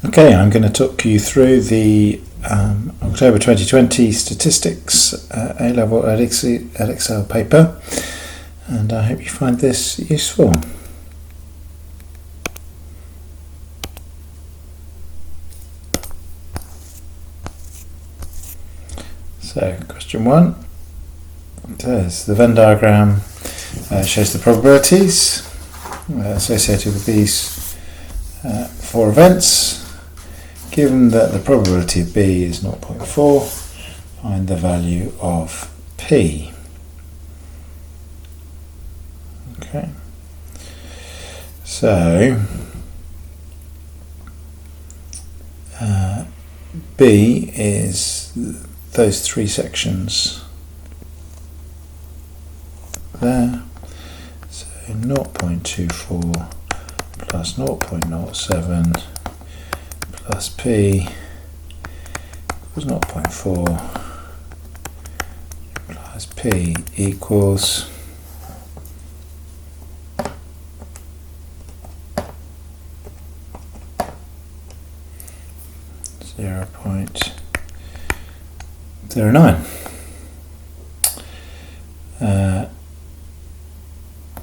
Okay, I'm going to talk you through the October 2020 Statistics A-Level Edexcel paper, and I hope you find this useful. So, question 1 says the Venn diagram shows the probabilities associated with these 4 events. Given that the probability of B is 0.4, find the value of P. Okay, so B is those 3 sections there, so 0.24 plus 0.07 plus P equals 0.4 plus P equals 0.09.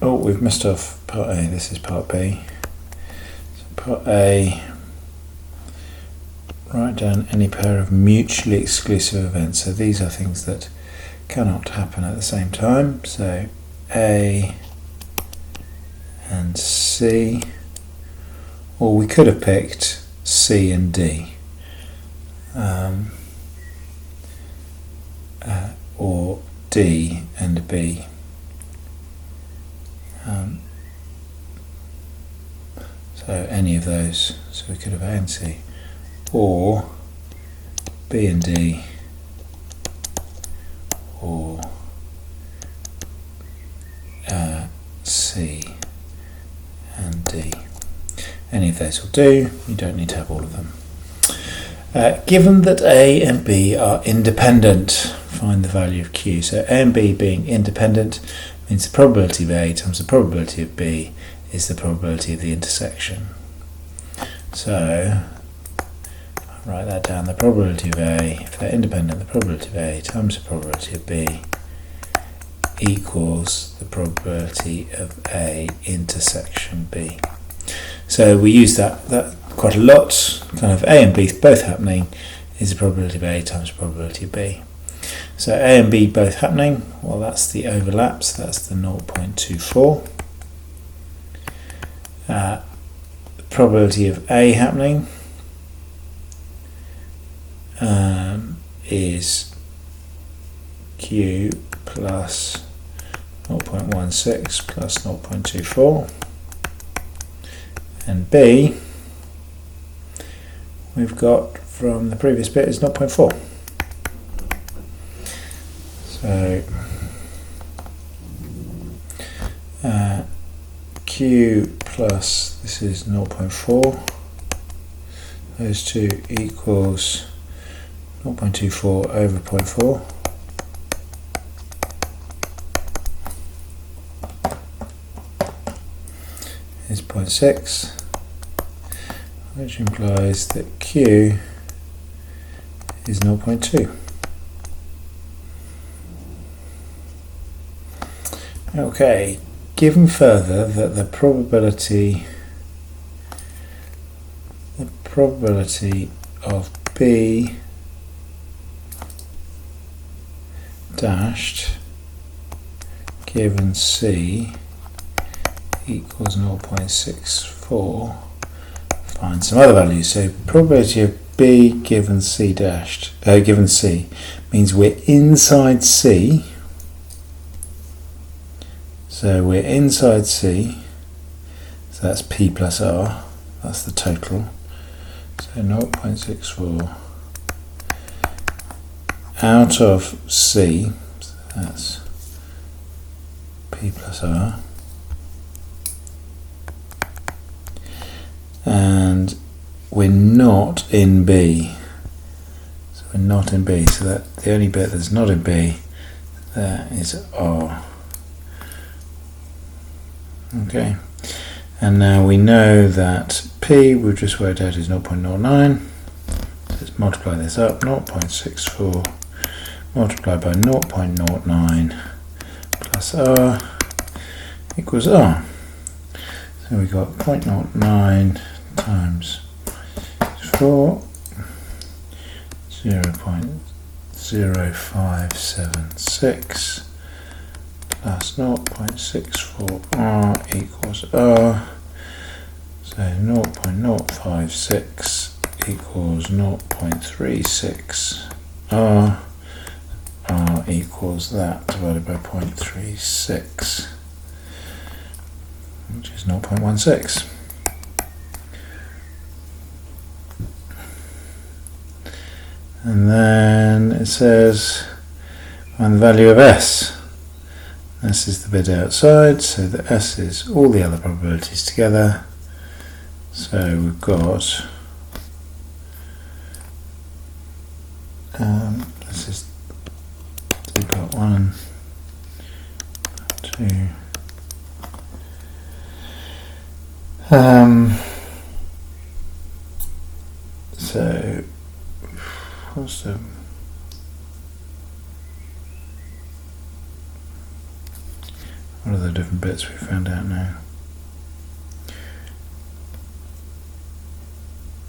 Oh, we've missed off part A. This is part B. So part A, write down any pair of mutually exclusive events. So these are things that cannot happen at the same time. So A and C, or we could have picked C and D, or D and B. So any of those. So we could have A and C, or B and D, or C and D. Any of those will do. You don't need to have all of them. Given that A and B are independent, find the value of Q. So A and B being independent means the probability of A times the probability of B is the probability of the intersection. So I'll write that down. The probability of A, if they're independent, the probability of A times the probability of B equals the probability of A intersection B. So we use that quite a lot. Kind of A and B both happening is the probability of A times the probability of B. So A and B both happening, well, that's the overlap, so that's the 0.24. The probability of A happening is Q plus 0.16 plus 0.24, and B we've got from the previous bit is 0.4. So Q plus, this is 0.4, those two equals 0.24 over 0.4, is 0.6, which implies that Q is 0.2. Okay, given further that the probability of B dashed given C equals 0.64, find some other values. So probability of B given C dashed given C means we're inside C. So we're inside C, so that's P plus R, that's the total. So 0.64 out of C, so that's P plus R, and we're not in B. So we're not in B, so that the only bit that's not in B, that is R. Okay, And now we know that P, we've just worked out, is 0.09. Let's multiply this up, 0.64 multiplied by 0.09 plus R equals R. So we got 0.09 times 4, 0.0576 plus 0.64 R equals R. So 0.056 equals 0.36 R. R equals that divided by 0.36, which is 0.16. And then it says find the value of S. S is the bit outside, so the S is all the other probabilities together. So we've got this is, we've got 1, 2. So what's the what are the different bits we found out now?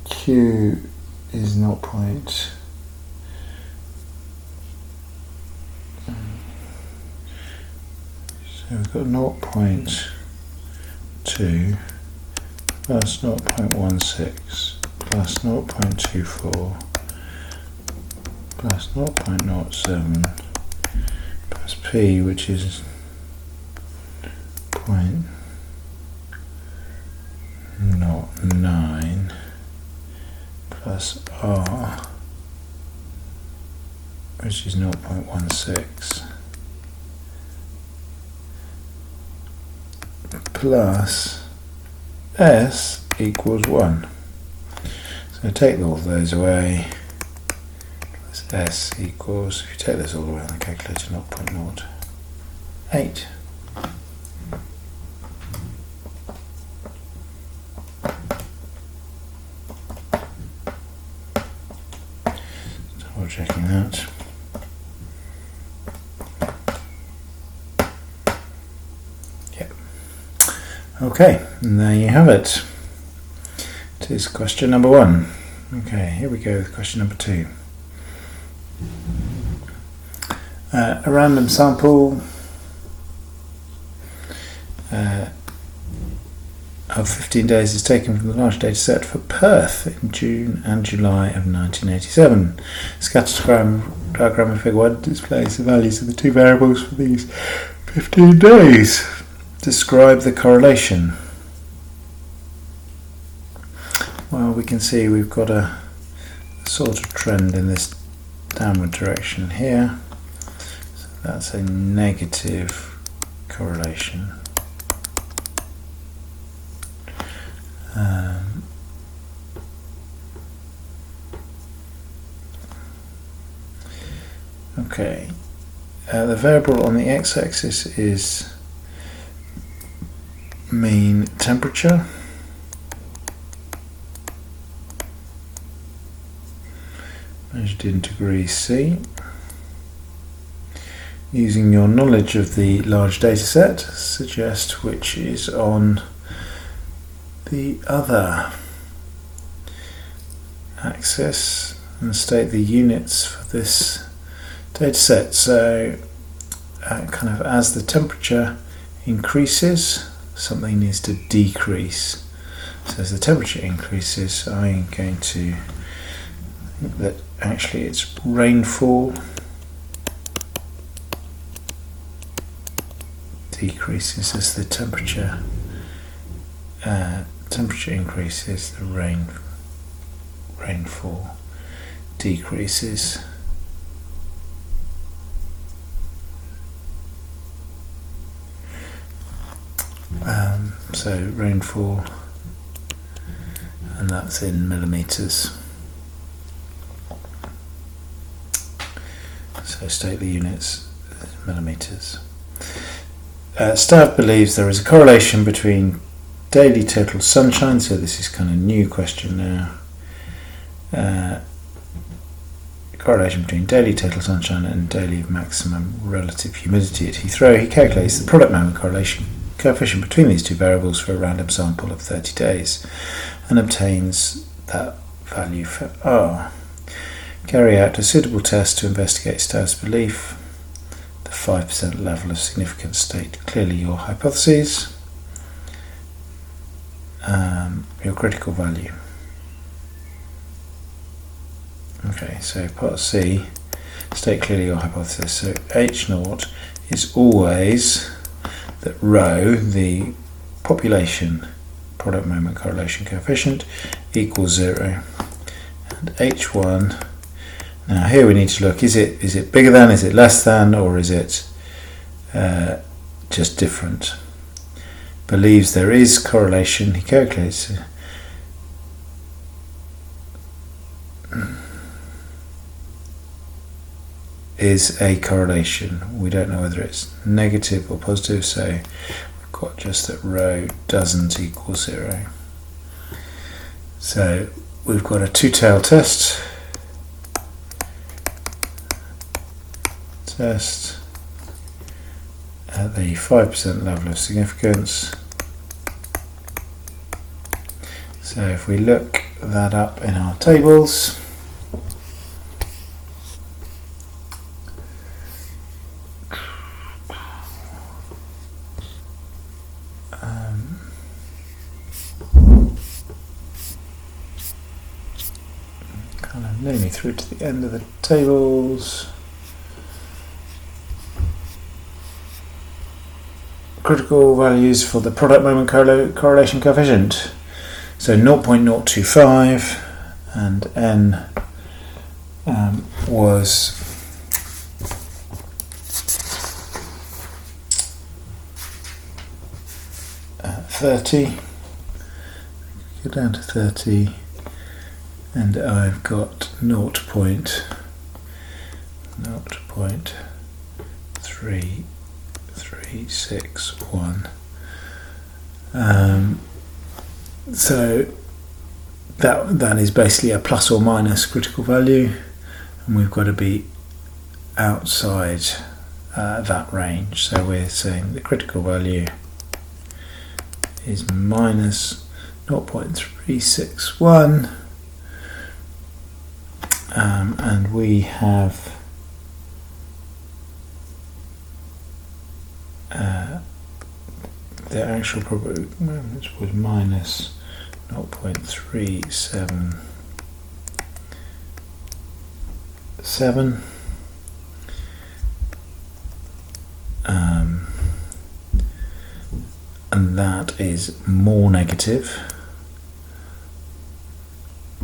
Q is 0. So we've got 0.2 plus 0.16 plus 0.24 plus 0.07 plus P, which is 0.09 plus R, which is 0.16 plus S equals 1. So take all of those away. Plus S equals, if you take this all the way on the calculator, 0.08. Double checking that. Okay, and there you have it. It is question number 1. Okay, here we go with question number 2. A random sample of 15 days is taken from the large data set for Perth in June and July of 1987. Scattergram diagram in figure 1 displays the values of the two variables for these 15 days. Describe the correlation. Well, we can see we've got a sort of trend in this downward direction here. So that's a negative correlation. Okay. The variable on the x-axis is mean temperature, measured in degrees C. Using your knowledge of the large data set, suggest which is on the other axis and state the units for this data set. So kind of as the temperature increases, something needs to decrease. So as the temperature increases, I'm going to think that actually it's rainfall decreases as the temperature increases, the rainfall decreases. So rainfall, and that's in millimeters. So state the units millimeters. Stav believes there is a correlation between daily total sunshine, so this is kind of new question now. Correlation between daily total sunshine and daily maximum relative humidity at Heathrow. He calculates the product moment correlation coefficient between these two variables for a random sample of 30 days and obtains that value for R. Carry out a suitable test to investigate status belief. The 5% level of significance. State clearly your hypotheses. Your critical value. Okay, so part C, state clearly your hypothesis. So H0 is always that rho, the population product moment correlation coefficient, equals 0. And H1, now here we need to look, is it bigger than, is it less than, or is it just different? Believes there is correlation, he calculates is a correlation. We don't know whether it's negative or positive, so we've got just that rho doesn't equal 0. So we've got a two-tailed test. Test at the 5% level of significance. So if we look that up in our tables, kind of nearly through to the end of the tables. Critical values for the product moment correlation coefficient. So 0.025 and n was 30. Go down to 30, and I've got 0.3361. So that is basically a plus or minus critical value, and we've got to be outside that range. So we're saying the critical value is minus 0.361, and we have the actual probability, which was minus 0.377, and that is more negative,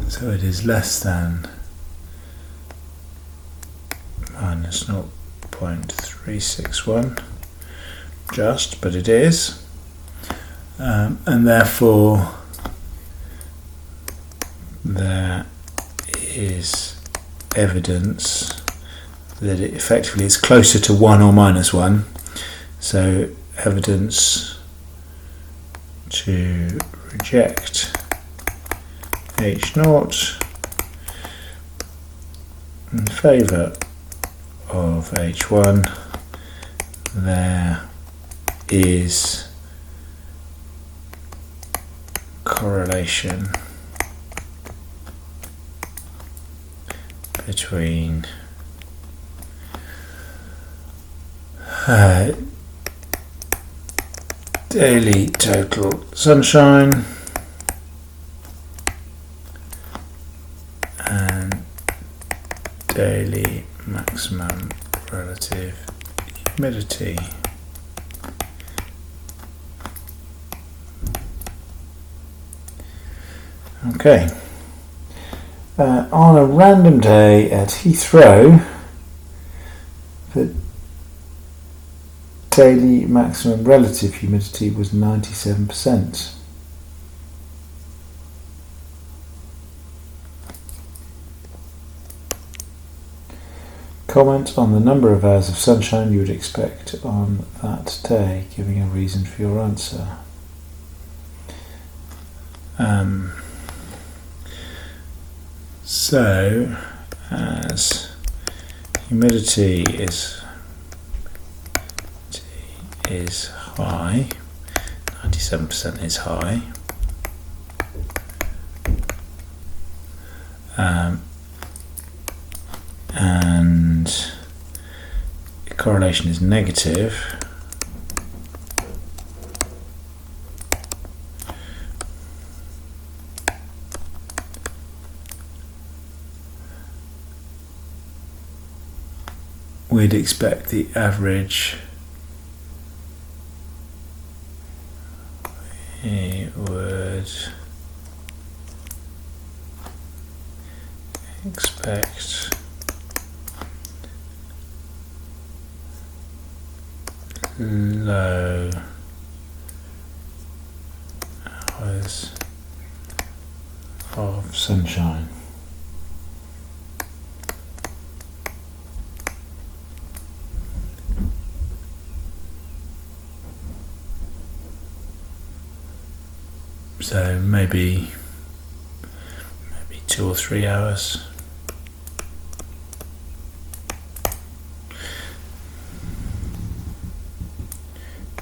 so it is less than minus 0.361, just, but it is, and therefore there is evidence that it effectively is closer to 1 or minus 1, so evidence to reject H0 in favour of H1. There is correlation between daily total sunshine and daily maximum relative humidity. Okay. On a random day at Heathrow, the daily maximum relative humidity was 97%. Comment on the number of hours of sunshine you would expect on that day, giving a reason for your answer. So as humidity is high, 97% is high, and the correlation is negative, we'd expect the average, we would expect low hours of sunshine. So maybe 2 or 3 hours.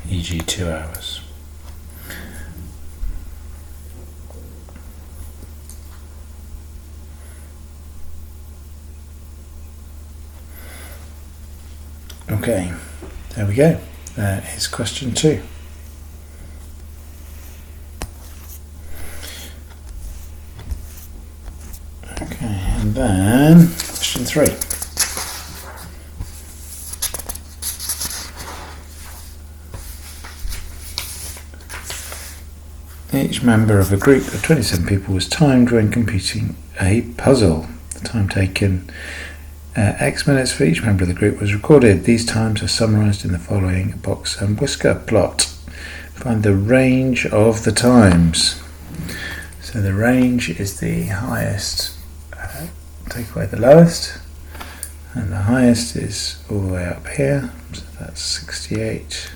E.g. 2 hours. Okay, there we go. That is question 2. Okay, and then question 3. Each member of a group of 27 people was timed when completing a puzzle. The time taken, X minutes for each member of the group, was recorded. These times are summarised in the following box and whisker plot. Find the range of the times. So the range is the highest, take away the lowest, and the highest is all the way up here, so that's 68,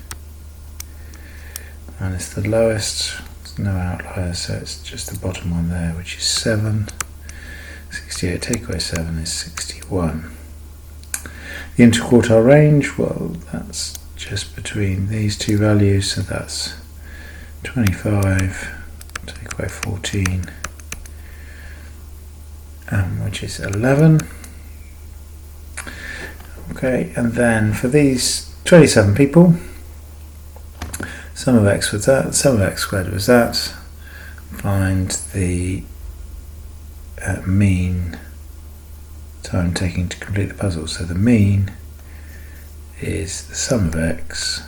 minus the lowest. No outliers, so it's just the bottom one there, which is 7. 68 take away 7 is 61. The interquartile range, well, that's just between these two values, so that's 25 take away 14, which is 11. Okay, and then for these 27 people, sum of x was that, sum of x squared was that. Find the mean time taking to complete the puzzle. So the mean is the sum of x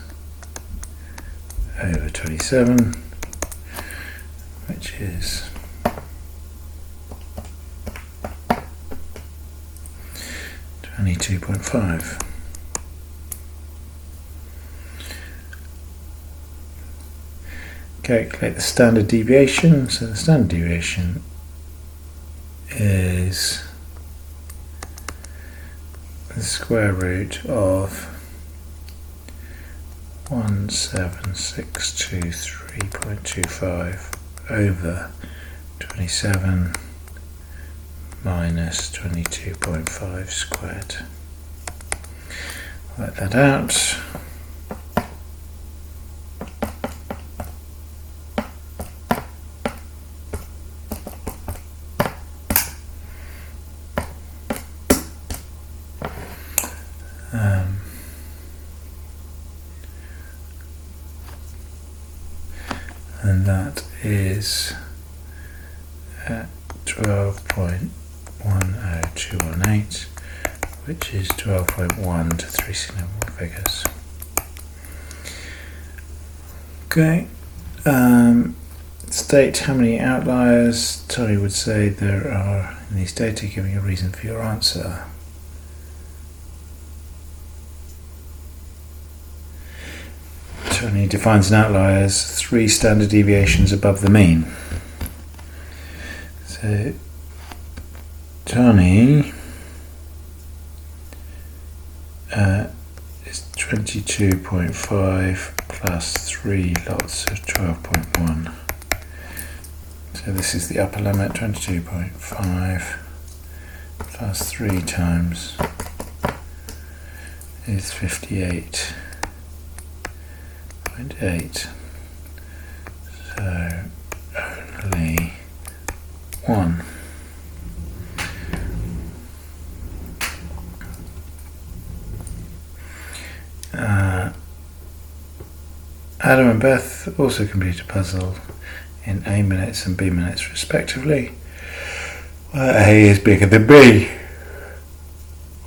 over 27, which is 22.5. Calculate the standard deviation. So the standard deviation is the square root of 17623.25 over 27 minus 22.5 squared. Work that out. And that is 12.10218, which is 12.1 to 3 significant figures. Okay, state how many outliers. Tony would say there are in these data, giving a reason for your answer. Tony defines an outlier as 3 standard deviations above the mean. So Tony is 22.5 plus 3 lots of 12.1. So this is the upper limit, 22.5 plus 3 times is 58.8. So only 1. Adam and Beth also completed a puzzle in A minutes and B minutes respectively, where A is bigger than B.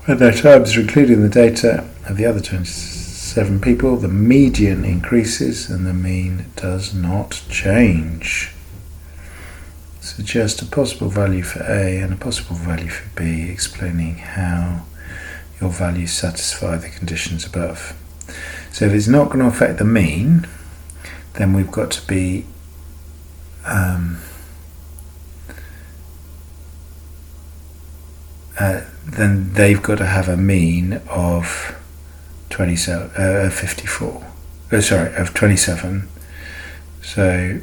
When their times are included in the data of the other 27 people, the median increases and the mean does not change. Suggest a possible value for A and a possible value for B, explaining how your values satisfy the conditions above. So if it's not going to affect the mean, then we've got to be then they've got to have a mean of 54. Of 27. So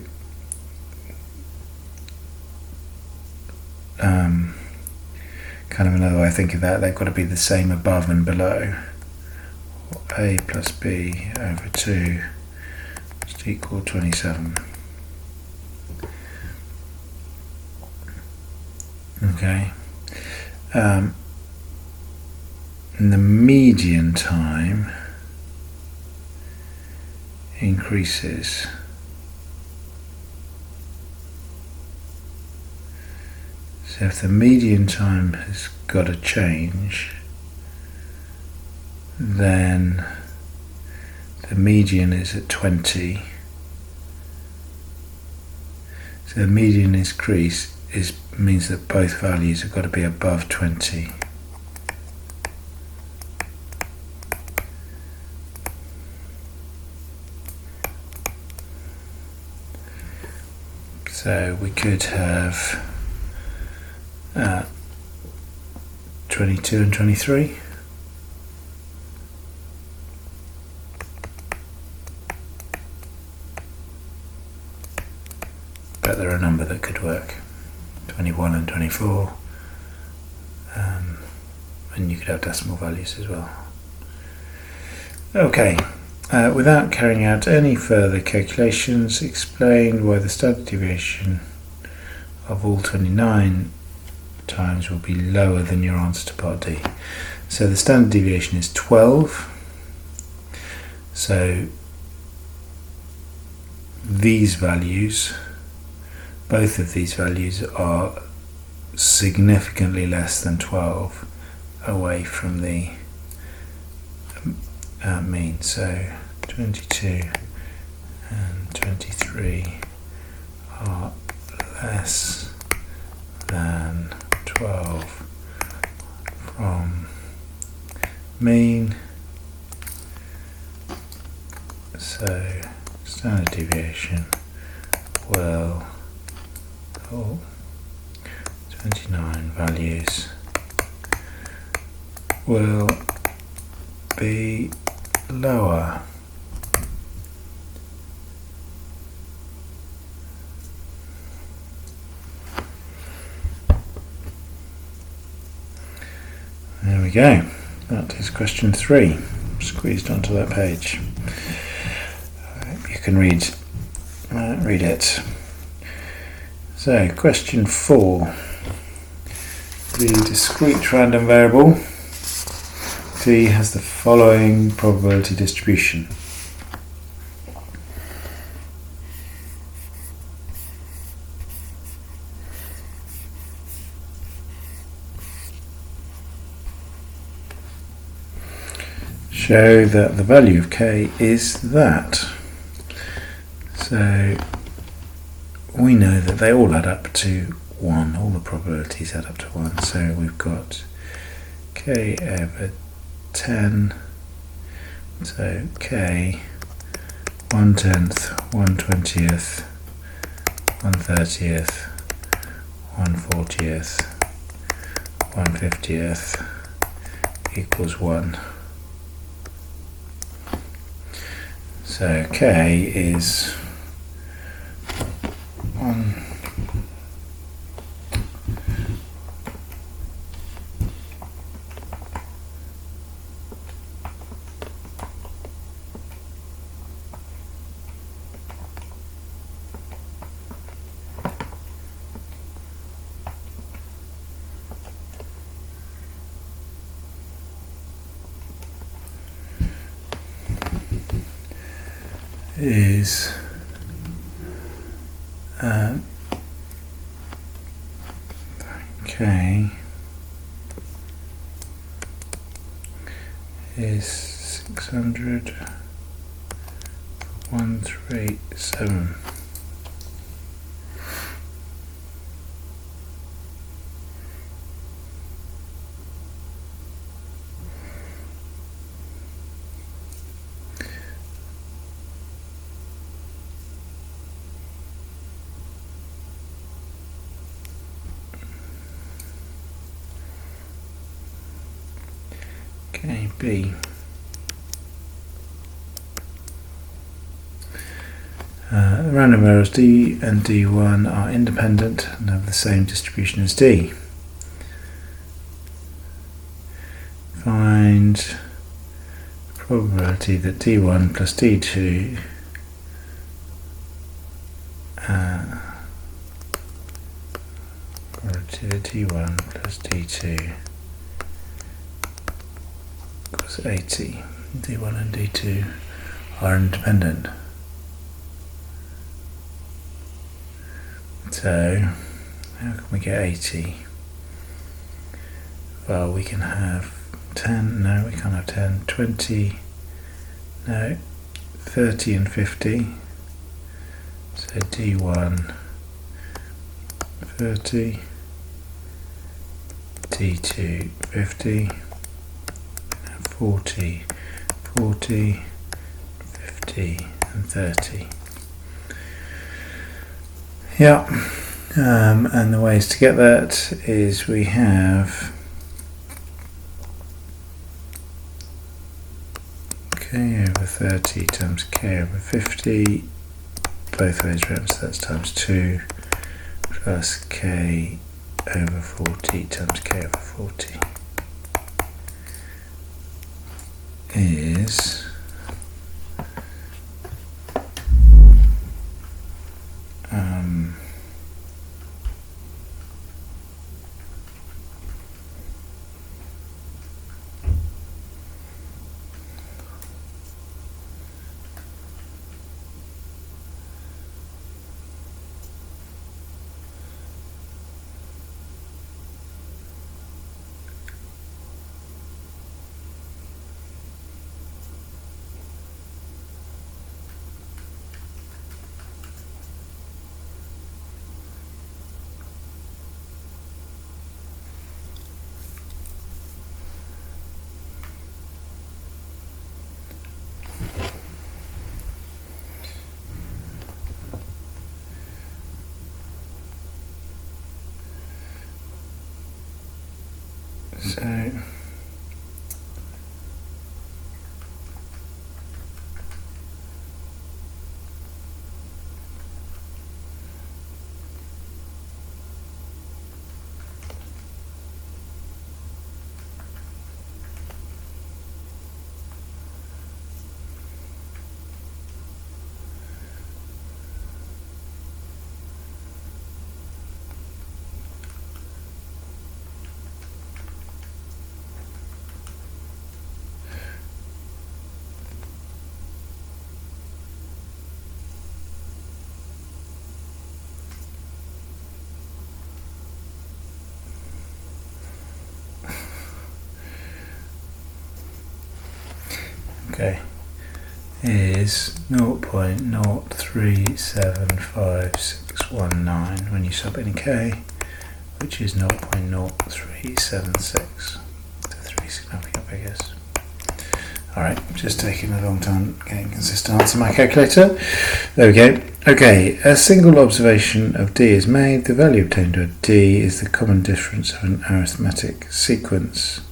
kind of another way of thinking of that, they've got to be the same above and below. A plus B over 2 is equal 27. Okay. And the median time increases. So if the median time has got to change, then the median is at 20. So the median increase means that both values have got to be above 20. So we could have 22 and 23. But they're a number that could work. 21 and 24. And you could have decimal values as well. Okay. Without carrying out any further calculations, explain why the standard deviation of all 29 times will be lower than your answer to part D. So the standard deviation is 12. So these values, both of these values are significantly less than 12 away from the mean. So 22 and 23 are less than 12 from mean. So standard deviation will 29 values will be lower. There we go. That is question 3, squeezed onto that page. You can read it. So, question 4. The discrete random variable T has the following probability distribution. Show that the value of k is that. So we know that they all add up to 1, all the probabilities add up to 1, so we've got k over 10, so k 1/10, 1/20th, 1/30th, 1/40th, 1/50th equals 1. So k is 1 is K is 600, 137. Okay, B. The random errors D and D1 are independent and have the same distribution as D. Find the probability that D1 plus D2 probability that D1 plus D2 equals 80. D1 and D2 are independent. So, how can we get 80? Well, we can have 10, no, we can't have 10, 20, no, 30 and 50. So D1, 30, D2, 50, 40, 40, 50 and 30. Yeah, and the ways to get that is we have K over 30 times K over 50, both ways round, so that's times 2, plus K over 40 times K over 40 is so okay, is 0.03756619 when you sub in K, which is 0.0376. So 3 significant figures. Alright, just taking a long time getting a consistent answer in my calculator. There we go. Okay, a single observation of D is made. The value obtained at D is the common difference of an arithmetic sequence.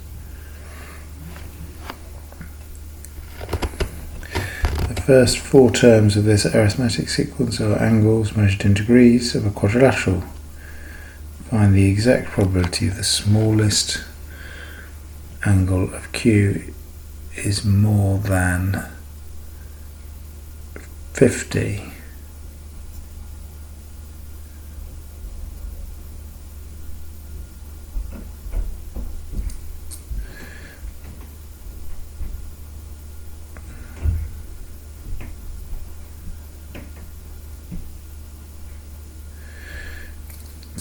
The first 4 terms of this arithmetic sequence are angles measured in degrees of a quadrilateral. Find the exact probability of the smallest angle of Q is more than 50.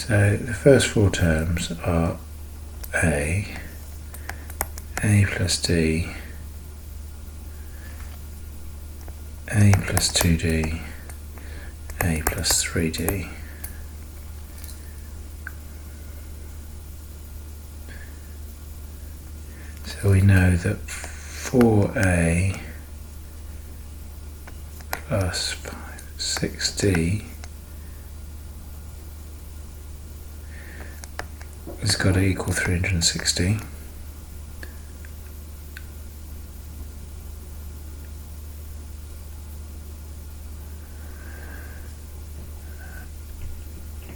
So the first four terms are A plus D, A plus 2D, A plus 3D. So we know that 4A plus 6D has got to equal 360.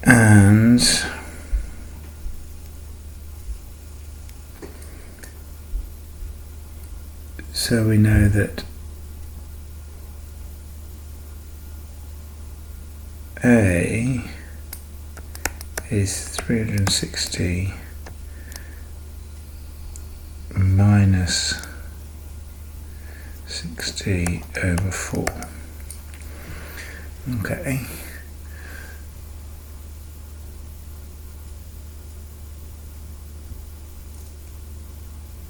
And so we know that A is 360 minus 60 over 4. Okay.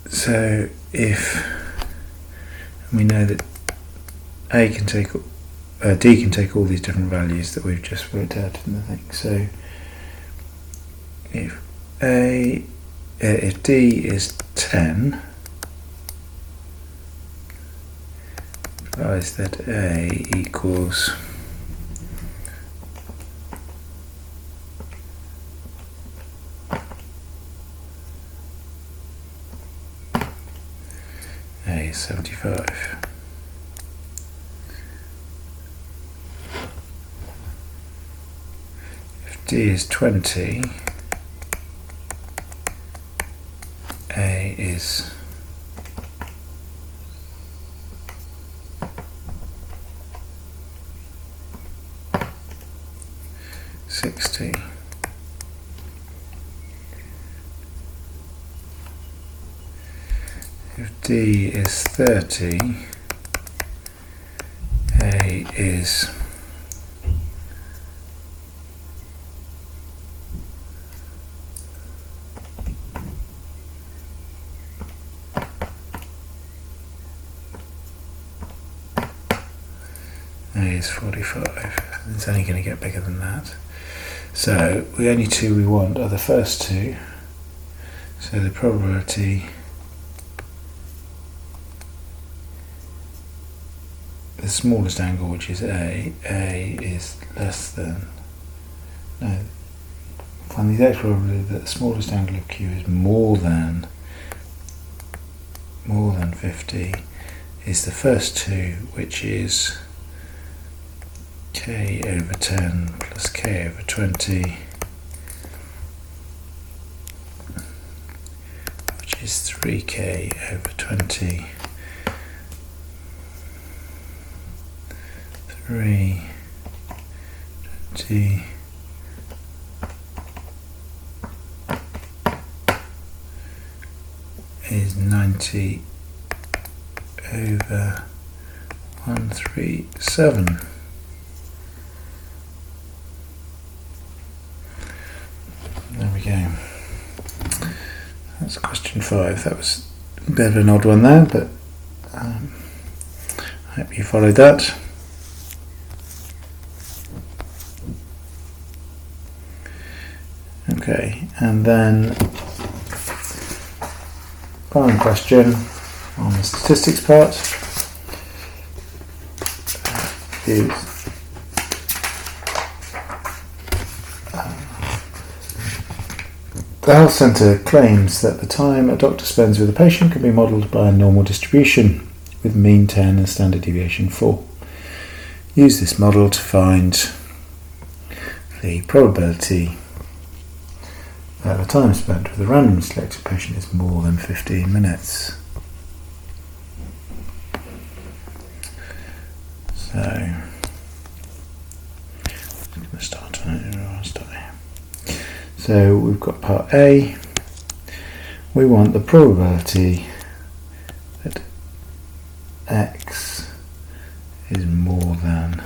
So if we know that D can take all these different values that we've just worked out in the thing. So if D is 10, implies that A equals A is 75. If D is 20, A is 60. If D is 30, A is 45. It's only going to get bigger than that. So the only two we want are the first two. So the probability the smallest angle, which is A is less than, no, find the exact probability that the smallest angle of Q is more than 50 is the first two, which is K over 10 plus K over 20, which is 3K over 20, 320 is 90 over 137. There we go. That's question 5. That was a bit of an odd one there, but I hope you followed that. Okay, and then final question on the statistics part is the health centre claims that the time a doctor spends with a patient can be modelled by a normal distribution with mean 10 and standard deviation 4. Use this model to find the probability that the time spent with a randomly selected patient is more than 15 minutes. So, I'm going to start on it. I'll start here. So we've got part A. We want the probability that X is more than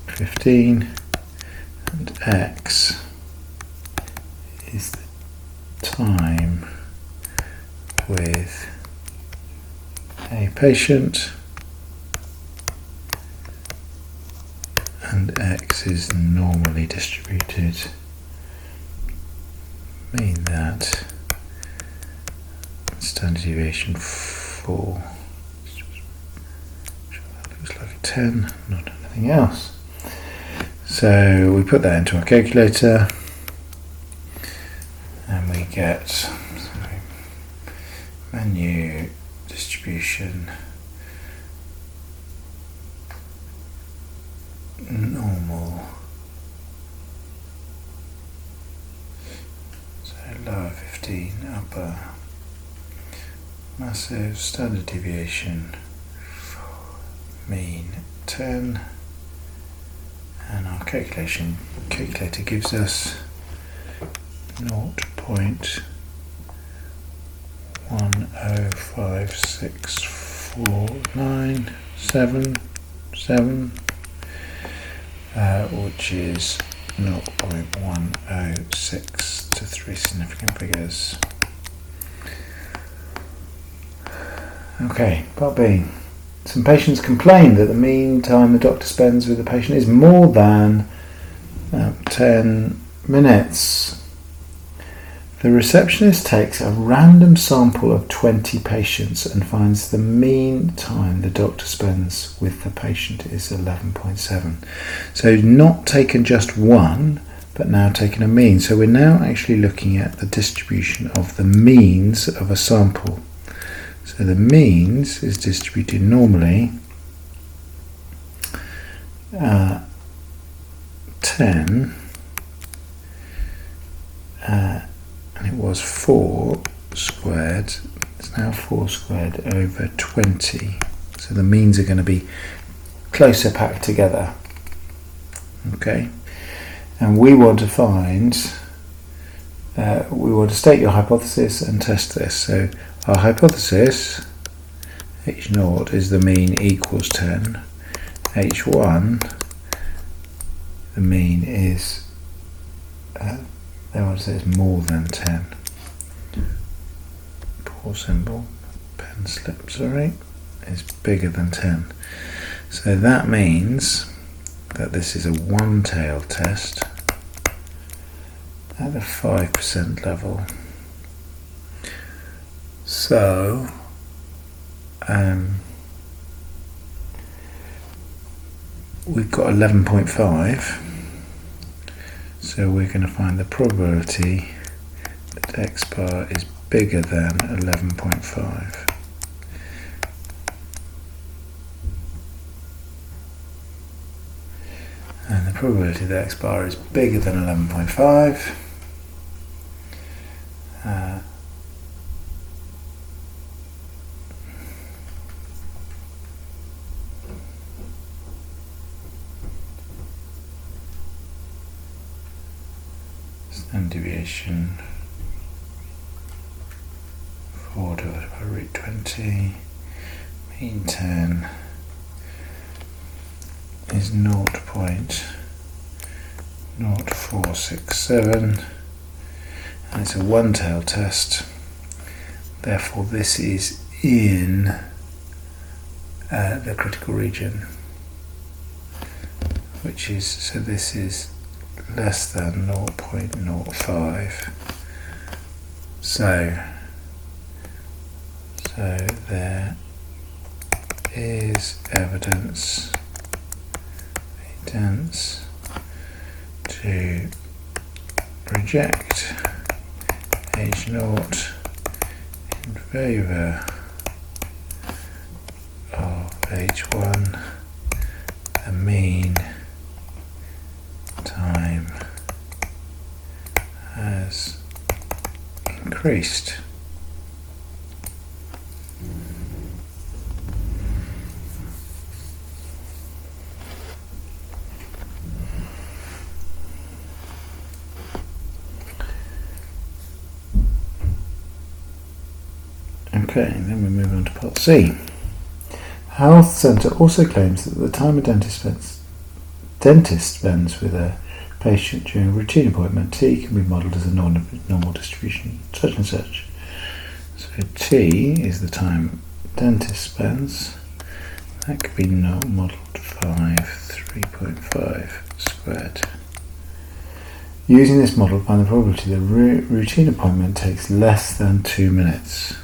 15, and X is the time with a patient, and X is normally distributed, mean that standard deviation 4 looks like a 10, not anything else. So we put that into our calculator and we get menu distribution normal, so lower 15, upper massive, standard deviation mean 10, and our calculator gives us 0.10564977, which is 0.106 to 3 significant figures. Okay, part B. Some patients complain that the mean time the doctor spends with the patient is more than 10 minutes. The receptionist takes a random sample of 20 patients and finds the mean time the doctor spends with the patient is 11.7. So not taken just one, but now taken a mean. So we're now actually looking at the distribution of the means of a sample. So the means is distributed normally 10, and it was 4 squared, it's now 4 squared over 20. So the means are going to be closer packed together. Okay, and we want to find, we want to state your hypothesis and test this. So our hypothesis, H0 is the mean equals 10. H1, the mean is, they want to say it's more than 10. Poor symbol, pen slip, sorry, is bigger than 10. So that means that this is a one-tailed test at the 5% level. So we've got 11.5, so we're going to find the probability that X bar is bigger than 11.5. And the probability that X bar is bigger than 11.5 standard deviation 4 divided by root 20, mean 10 is 0.0467, and it's a one-tailed test, therefore this is in the critical region, which is, so this is less than 0.05. So there is evidence to reject H0 in favour of H1, the mean time has increased. Okay, then we move on to part C. Health Centre also claims that the time a dentist spends with a patient during a routine appointment. T can be modelled as a normal distribution, such and such. So T is the time dentist spends. That could be modelled 3.5 squared. Using this model, find the probability that a routine appointment takes less than 2 minutes.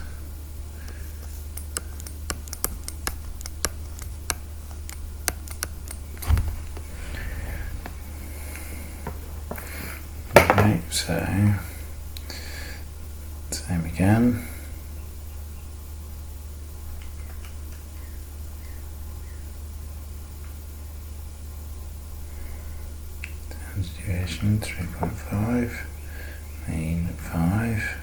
Okay, so same again. Deviation 3.5, mean 5.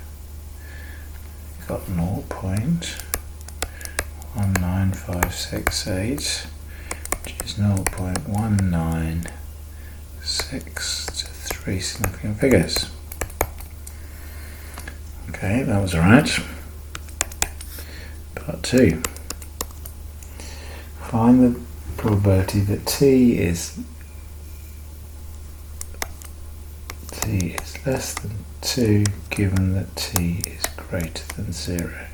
Got 0.19568, which is 0.196 to 3 significant figures. Okay, that was right. Part 2. Find the probability that T is less than 2 given that T is greater than 0.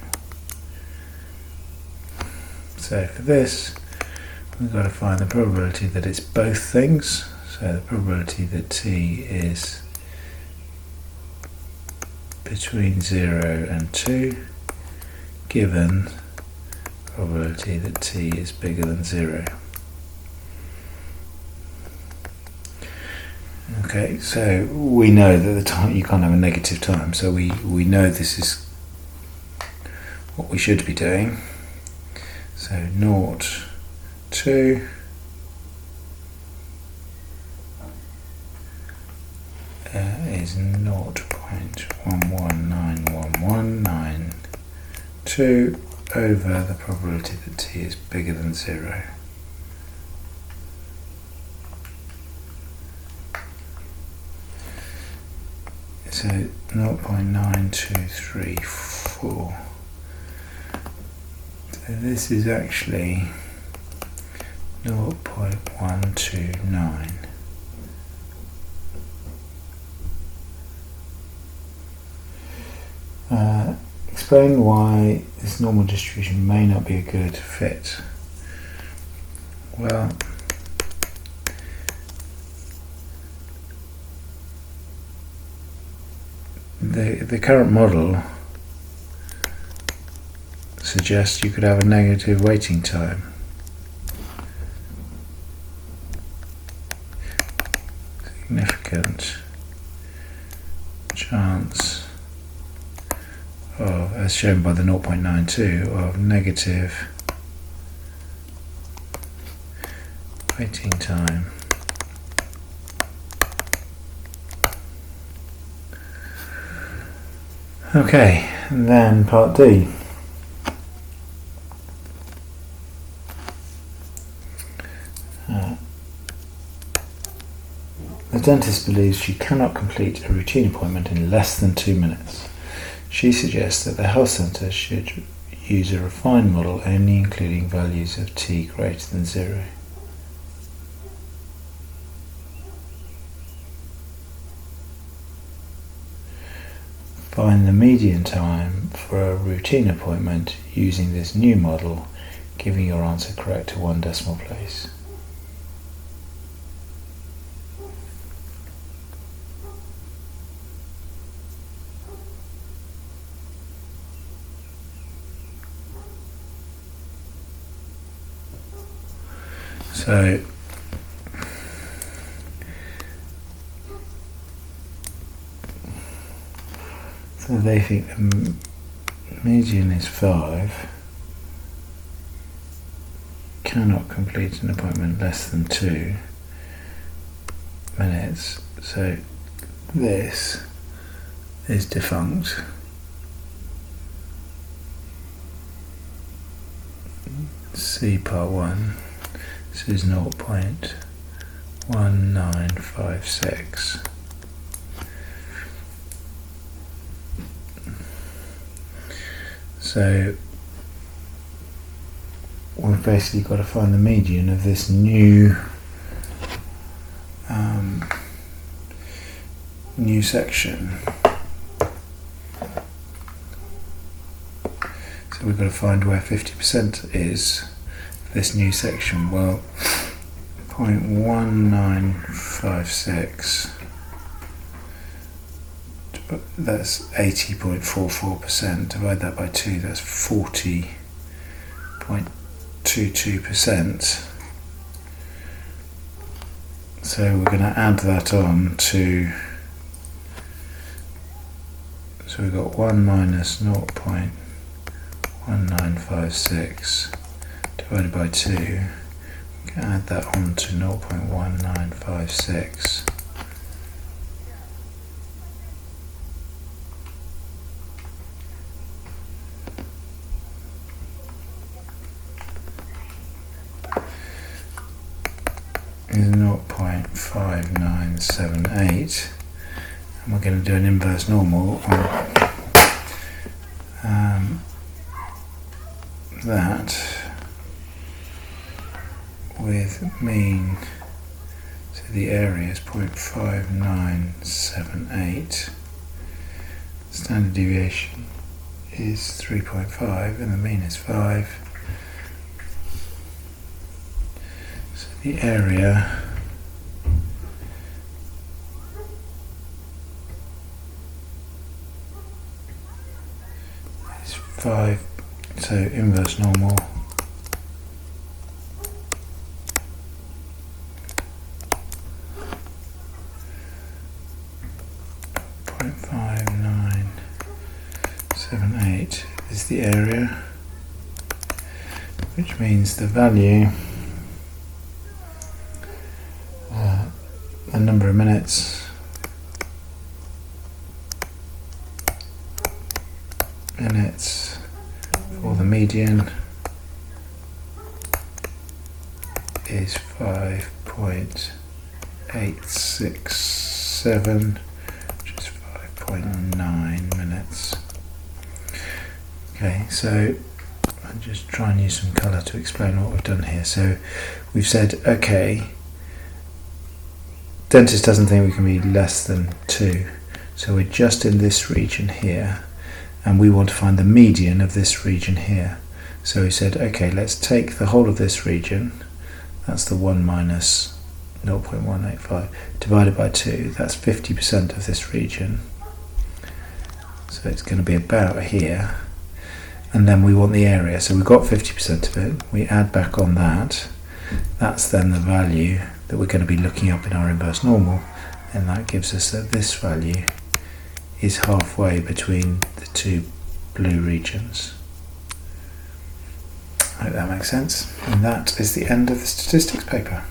So for this, we've got to find the probability that it's both things. So the probability that T is between 0 and 2 given the probability that T is bigger than 0. Okay, so we know that the time, you can't have a negative time, so we know this is what we should be doing. So 0, 2 is 0.11911992 over the probability that T is bigger than 0. So 0.9234. So this is actually 0.129. Explain why this normal distribution may not be a good fit. Well, the current model suggests you could have a negative waiting time. Significant chance of, as shown by the 0.92, of negative waiting time. Okay, and then part D. The dentist believes she cannot complete a routine appointment in less than 2 minutes. She suggests that the health centre should use a refined model only including values of T greater than 0. Find the median time for a routine appointment using this new model, giving your answer correct to 1 decimal place. So they think the median is 5, cannot complete an appointment less than 2 minutes, so this is defunct. C part 1, this is 0.1956. So we've basically got to find the median of this new new section. So we've got to find where 50% is for this new section. Well, 0.1956, that's 80.44%. Divide that by 2, that's 40.22%. So we're going to add that on to, so we've got 1 minus 0.1956 divided by 2. We can add that on to 0.1956. Is 0.5978, and we're going to do an inverse normal on that with mean, so the area is 0.5978, standard deviation is 3.5 and the mean is 5. The area is 5, so inverse normal .5978 is the area, which means the value, the number of minutes for the median is 5.867, which is 5.9 minutes. Okay, so I'll just try and use some colour to explain what we've done here. So we've said, okay, dentist doesn't think we can be less than 2, so we're just in this region here, and we want to find the median of this region here. So we said, okay, let's take the whole of this region, that's the 1 minus 0.185, divided by 2, that's 50% of this region. So it's going to be about here, and then we want the area, so we've got 50% of it, we add back on that, that's then the value that we're going to be looking up in our inverse normal, and that gives us that this value is halfway between the two blue regions. I hope that makes sense, and that is the end of the statistics paper.